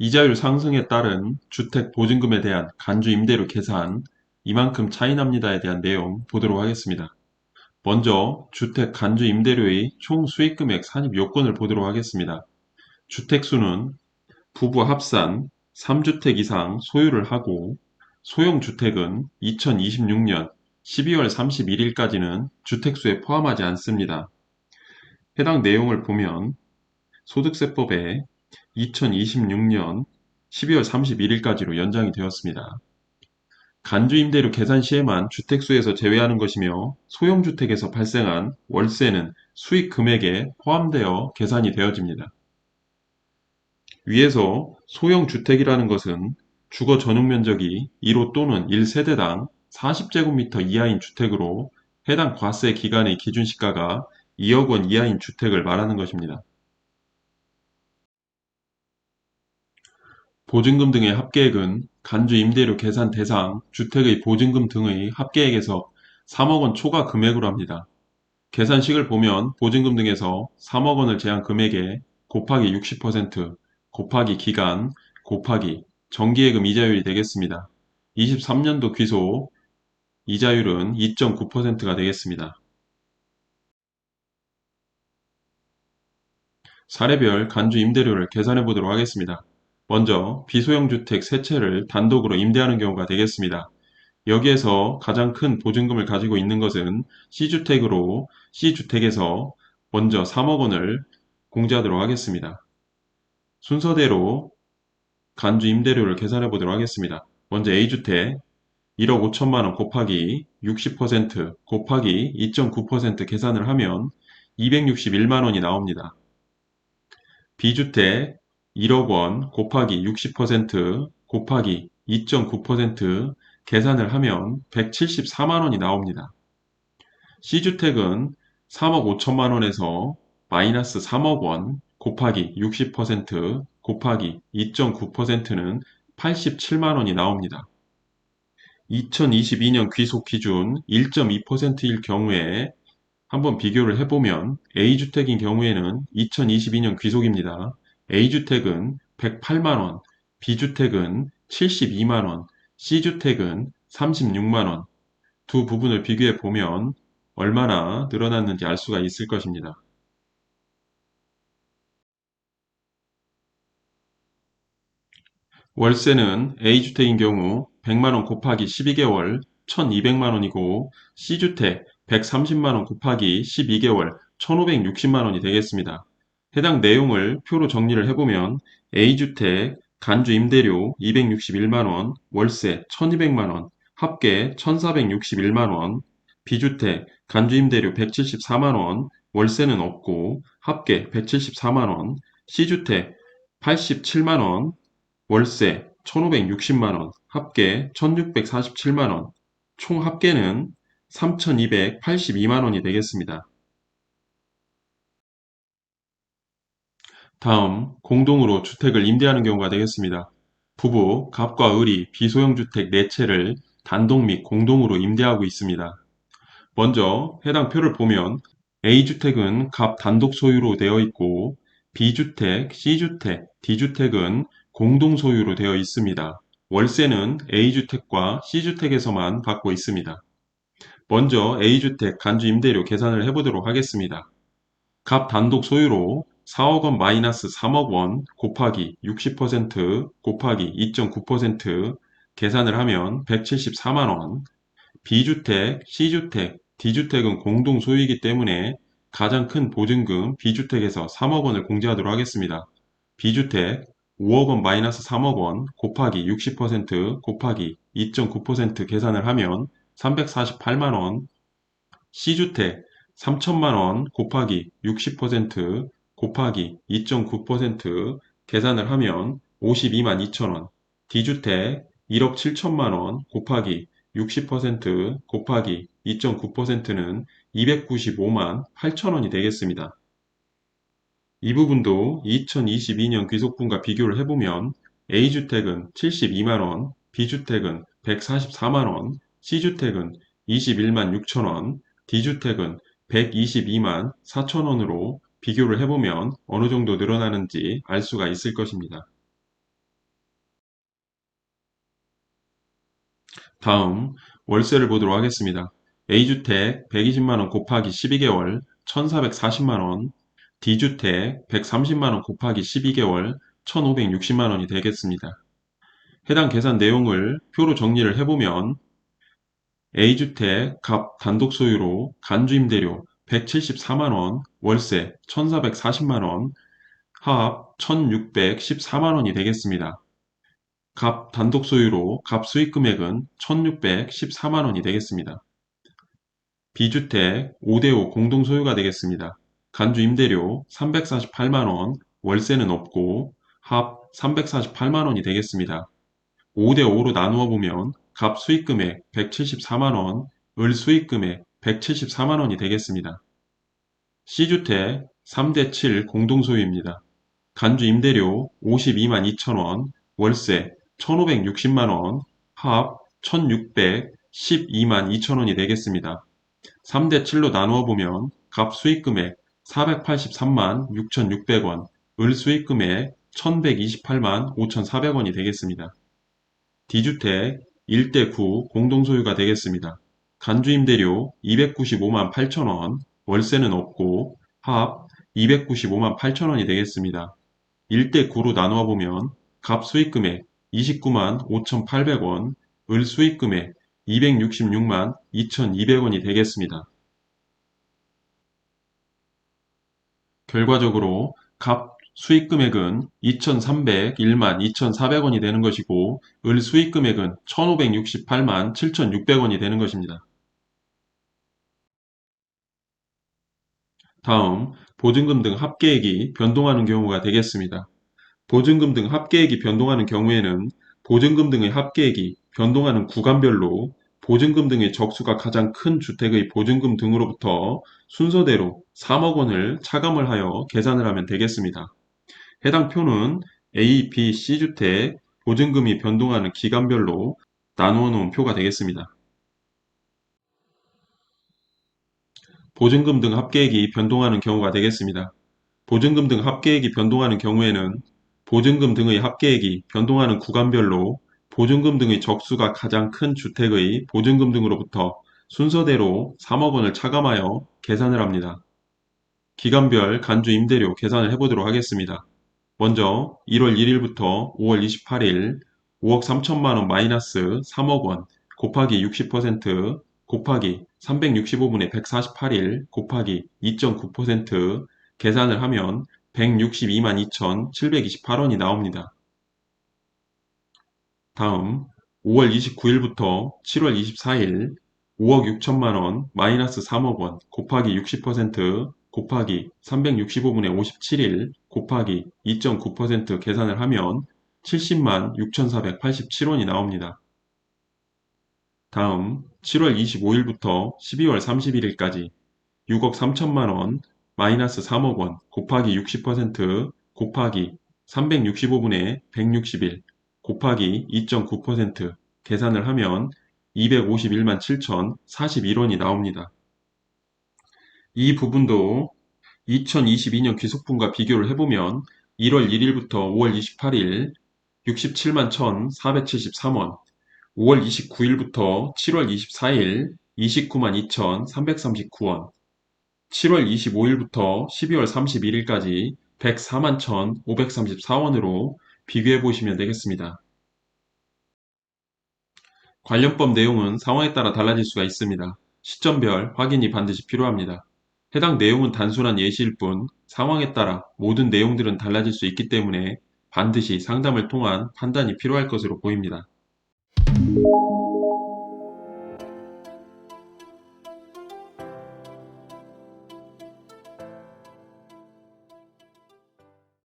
이자율 상승에 따른 주택 보증금에 대한 간주 임대료 계산, 이만큼 차이 납니다에 대한 내용 보도록 하겠습니다. 먼저 주택 간주 임대료의 총 수익금액 산입 요건을 보도록 하겠습니다. 주택수는 부부 합산 3주택 이상 소유를 하고, 소형주택은 2026년 12월 31일까지는 주택수에 포함하지 않습니다. 해당 내용을 보면 소득세법에 2026년 12월 31일까지로 연장이 되었습니다. 간주임대료 계산 시에만 주택수에서 제외하는 것이며, 소형주택에서 발생한 월세는 수익 금액에 포함되어 계산이 되어집니다. 위에서 소형주택이라는 것은 주거 전용 면적이 1호 또는 1세대당 40제곱미터 이하인 주택으로 해당 과세 기간의 기준시가가 2억 원 이하인 주택을 말하는 것입니다. 보증금 등의 합계액은 간주 임대료 계산 대상 주택의 보증금 등의 합계액에서 3억 원 초과 금액으로 합니다. 계산식을 보면 보증금 등에서 3억 원을 제한 금액에 곱하기 60% 곱하기 기간 곱하기 정기예금 이자율이 되겠습니다. 23년도 귀속 이자율은 2.9%가 되겠습니다. 사례별 간주 임대료를 계산해 보도록 하겠습니다. 먼저 비소형 주택 세 채를 단독으로 임대하는 경우가 되겠습니다. 여기에서 가장 큰 보증금을 가지고 있는 것은 C주택으로, C주택에서 먼저 3억 원을 공제하도록 하겠습니다. 순서대로 간주 임대료를 계산해 보도록 하겠습니다. 먼저 A주택 1억 5천만 원 곱하기 60% 곱하기 2.9% 계산을 하면 261만 원이 나옵니다. B주택 1억 원 곱하기 60% 곱하기 2.9% 계산을 하면 174만 원이 나옵니다. C주택은 3억 5천만 원에서 마이너스 3억 원 곱하기 60% 곱하기 2.9%는 87만 원이 나옵니다. 2022년 귀속 기준 1.2%일 경우에 한번 비교를 해보면 A주택인 경우에는 2022년 귀속입니다. A주택은 108만원, B주택은 72만원, C주택은 36만원. 두 부분을 비교해 보면 얼마나 늘어났는지 알 수가 있을 것입니다. 월세는 A주택인 경우 100만원 곱하기 12개월 1200만원이고, C주택 130만원 곱하기 12개월 1560만원이 되겠습니다. 해당 내용을 표로 정리를 해보면 A주택 간주 임대료 261만원, 월세 1200만원, 합계 1461만원, B주택 간주 임대료 174만원, 월세는 없고 합계 174만원, C주택 87만원, 월세 1560만원, 합계 1647만원, 총 합계는 3282만원이 되겠습니다. 다음, 공동으로 주택을 임대하는 경우가 되겠습니다. 부부, 갑과 을이 비소형 주택 4채를 단독 및 공동으로 임대하고 있습니다. 먼저 해당 표를 보면 A주택은 갑 단독 소유로 되어 있고, B주택, C주택, D주택은 공동 소유로 되어 있습니다. 월세는 A주택과 C주택에서만 받고 있습니다. 먼저 A주택 간주 임대료 계산을 해보도록 하겠습니다. 갑 단독 소유로 4억 원 마이너스 3억 원 곱하기 60% 곱하기 2.9% 계산을 하면 174만 원. B주택, C주택, D주택은 공동 소유이기 때문에 가장 큰 보증금 B주택에서 3억 원을 공제하도록 하겠습니다. B주택 5억 원 마이너스 3억 원 곱하기 60% 곱하기 2.9% 계산을 하면 348만 원. C주택 3천만 원 곱하기 60% 곱하기 2.9% 계산을 하면 52만 2천 원. D주택 1억 7천만 원 곱하기 60% 곱하기 2.9%는 295만 8천 원이 되겠습니다. 이 부분도 2022년 귀속분과 비교를 해보면 A주택은 72만 원, B주택은 144만 원, C주택은 21만 6천 원, D주택은 122만 4천 원으로 비교를 해보면 어느 정도 늘어나는지 알 수가 있을 것입니다. 다음 월세를 보도록 하겠습니다. A주택 120만원 곱하기 12개월 1440만원, D주택 130만원 곱하기 12개월 1560만원이 되겠습니다. 해당 계산 내용을 표로 정리를 해보면 A주택 갑 단독 소유로 간주임대료 174만원, 월세 1440만원, 합 1614만원이 되겠습니다. 갑 단독 소유로 갑 수익 금액은 1614만원이 되겠습니다. B주택 5대5 공동 소유가 되겠습니다. 간주 임대료 348만원, 월세는 없고 합 348만원이 되겠습니다. 5대5로 나누어 보면 갑 수익 금액 174만원, 을 수익 금액 174만원이 되겠습니다. C주택 3대7 공동 소유입니다. 간주 임대료 52만 2천원, 월세 1560만원, 합 1612만 2천원이 되겠습니다. 3대7로 나누어 보면 갑 수익금액 483만 6,600원, 을 수익금액 1128만 5,400원이 되겠습니다. D주택 1대9 공동소유가 되겠습니다. 간주임대료 295만 8천원, 월세는 없고 합 295만 8천원이 되겠습니다. 1대9로 나누어 보면 갑 수익금액 29만 5,800원, 을 수익금액 266만 2,200원이 되겠습니다. 결과적으로 갑 수익금액은 2,301만 2,400원이 되는 것이고 을 수익금액은 1,568만 7,600원이 되는 것입니다. 다음 보증금 등 합계액이 변동하는 경우가 되겠습니다. 보증금 등 합계액이 변동하는 경우에는 보증금 등의 합계액이 변동하는 구간별로 보증금 등의 적수가 가장 큰 주택의 보증금 등으로부터 순서대로 3억 원을 차감을 하여 계산을 하면 되겠습니다. 해당 표는 A, B, C주택 보증금이 변동하는 기간별로 나누어 놓은 표가 되겠습니다. 보증금 등 합계액이 변동하는 경우가 되겠습니다. 보증금 등 합계액이 변동하는 경우에는 보증금 등의 합계액이 변동하는 구간별로 보증금 등의 적수가 가장 큰 주택의 보증금 등으로부터 순서대로 3억 원을 차감하여 계산을 합니다. 기간별 간주 임대료 계산을 해보도록 하겠습니다. 먼저 1월 1일부터 5월 28일 5억 3천만 원 마이너스 3억 원 곱하기 60% 곱하기 365분의 148일 곱하기 2.9% 계산을 하면 162만 2,728원이 나옵니다. 다음 5월 29일부터 7월 24일 5억 6천만 원 마이너스 3억 원 곱하기 60% 곱하기 365분의 57일 곱하기 2.9% 계산을 하면 70만 6,487원이 나옵니다. 다음 7월 25일부터 12월 31일까지 6억 3천만 원 마이너스 3억 원 곱하기 60% 곱하기 365분의 161 곱하기 2.9% 계산을 하면 251만 7,041원이 나옵니다. 이 부분도 2022년 귀속분과 비교를 해보면 1월 1일부터 5월 28일 67만 1,473원, 5월 29일부터 7월 24일 29만 2,339원, 7월 25일부터 12월 31일까지 104만 1,534원으로 비교해 보시면 되겠습니다. 관련법 내용은 상황에 따라 달라질 수가 있습니다. 시점별 확인이 반드시 필요합니다. 해당 내용은 단순한 예시일 뿐 상황에 따라 모든 내용들은 달라질 수 있기 때문에 반드시 상담을 통한 판단이 필요할 것으로 보입니다.